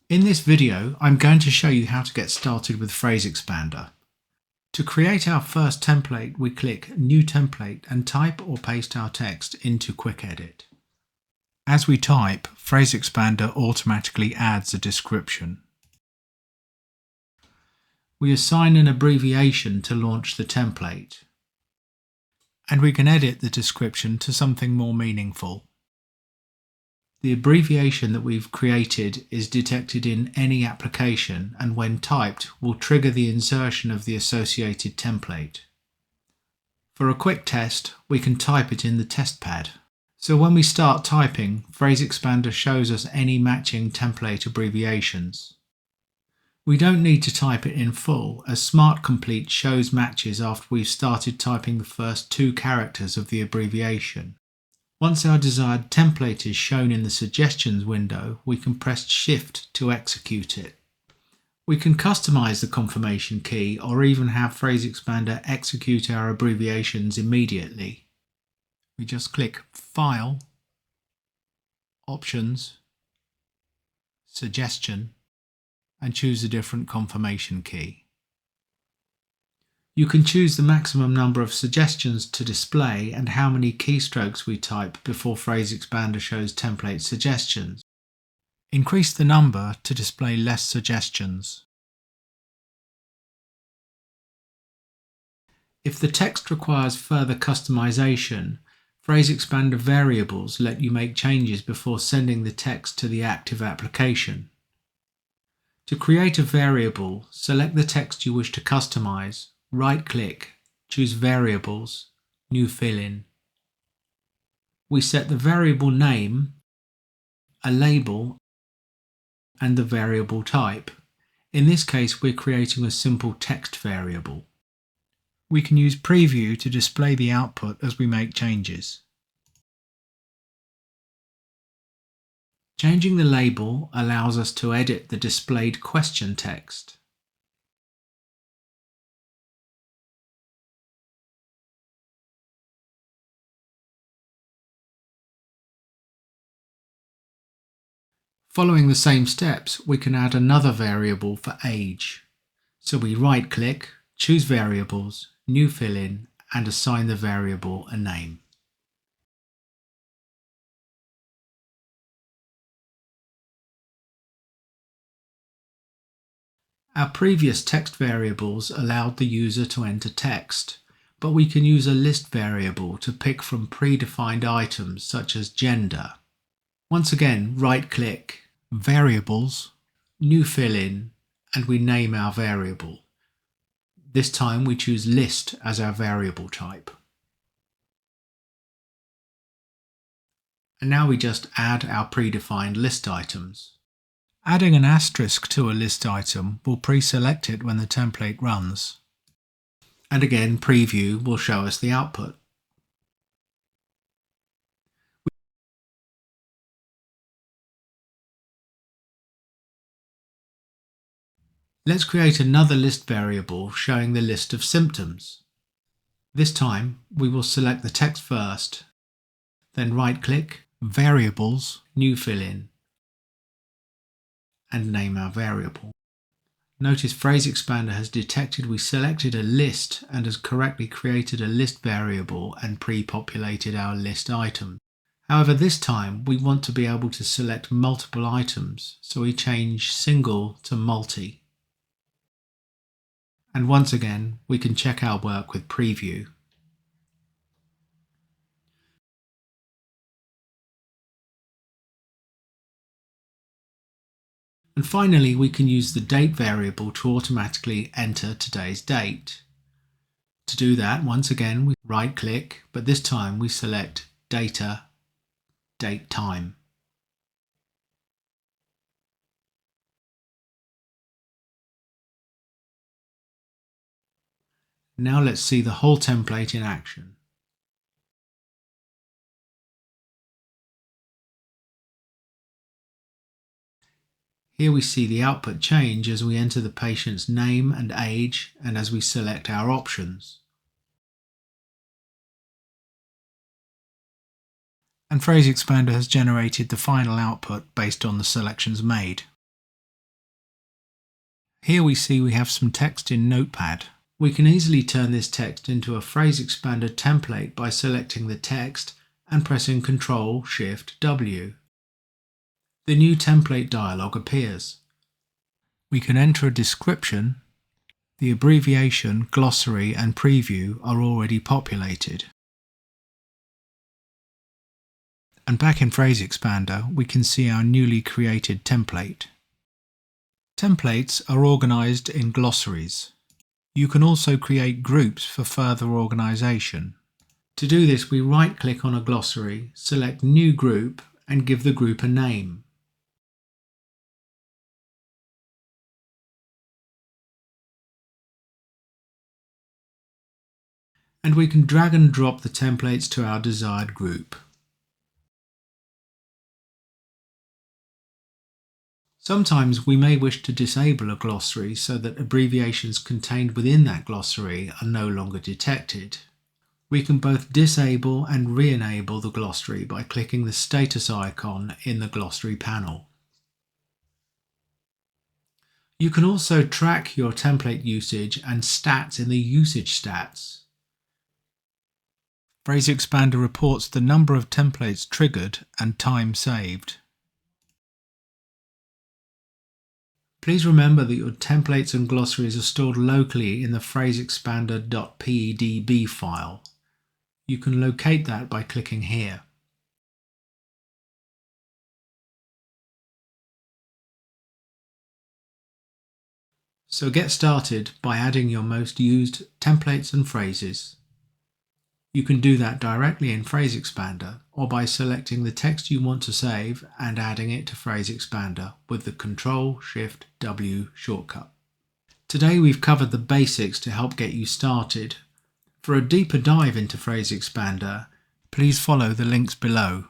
In this video, I'm going to show you how to get started with PhraseExpander. To create our first template, we click New Template and type or paste our text into Quick Edit. As we type, PhraseExpander automatically adds a description. We assign an abbreviation to launch the template, and we can edit the description to something more meaningful. The abbreviation that we've created is detected in any application and when typed will trigger the insertion of the associated template. For a quick test, we can type it in the test pad. So when we start typing, PhraseExpander shows us any matching template abbreviations. We don't need to type it in full, as Smart Complete shows matches after we've started typing the first 2 characters of the abbreviation. Once our desired template is shown in the Suggestions window, we can press Shift to execute it. We can customize the confirmation key or even have PhraseExpander execute our abbreviations immediately. We just click File, Options, Suggestion, and choose a different confirmation key. You can choose the maximum number of suggestions to display and how many keystrokes we type before PhraseExpander shows template suggestions. Increase the number to display less suggestions. If the text requires further customization, PhraseExpander variables let you make changes before sending the text to the active application. To create a variable, select the text you wish to customize. Right-click, choose Variables, New Fill-in. We set the variable name, a label, and the variable type. In this case, we're creating a simple text variable. We can use Preview to display the output as we make changes. Changing the label allows us to edit the displayed question text. Following the same steps, we can add another variable for age. So we right-click, choose Variables, New Fill-in, and assign the variable a name. Our previous text variables allowed the user to enter text, but we can use a list variable to pick from predefined items such as gender. Once again, right-click, Variables, New Fill-in, and we name our variable. This time we choose List as our variable type. And now we just add our predefined list items. Adding an asterisk to a list item will pre-select it when the template runs. And again, Preview will show us the output. Let's create another list variable showing the list of symptoms. This time, we will select the text first, then right-click, Variables, New Fill-in, and name our variable. Notice PhraseExpander has detected we selected a list and has correctly created a list variable and pre-populated our list item. However, this time we want to be able to select multiple items, so we change single to multi. And once again, we can check our work with Preview. And finally, we can use the date variable to automatically enter today's date. To do that, once again, we right-click, but this time we select Data, Date Time. Now let's see the whole template in action. Here we see the output change as we enter the patient's name and age and as we select our options. And PhraseExpander has generated the final output based on the selections made. Here we see we have some text in Notepad. We can easily turn this text into a PhraseExpander template by selecting the text and pressing Ctrl-Shift-W. The new template dialog appears. We can enter a description. The abbreviation, glossary and preview are already populated. And back in PhraseExpander, we can see our newly created template. Templates are organized in glossaries. You can also create groups for further organization. To do this, we right-click on a glossary, select New Group and give the group a name. And we can drag and drop the templates to our desired group. Sometimes we may wish to disable a glossary so that abbreviations contained within that glossary are no longer detected. We can both disable and re-enable the glossary by clicking the status icon in the glossary panel. You can also track your template usage and stats in the usage stats. PhraseExpander reports the number of templates triggered and time saved. Please remember that your templates and glossaries are stored locally in the PhraseExpander.pedb file. You can locate that by clicking here. So get started by adding your most used templates and phrases. You can do that directly in PhraseExpander or by selecting the text you want to save and adding it to PhraseExpander with the Ctrl-Shift-W shortcut. Today we've covered the basics to help get you started. For a deeper dive into PhraseExpander, please follow the links below.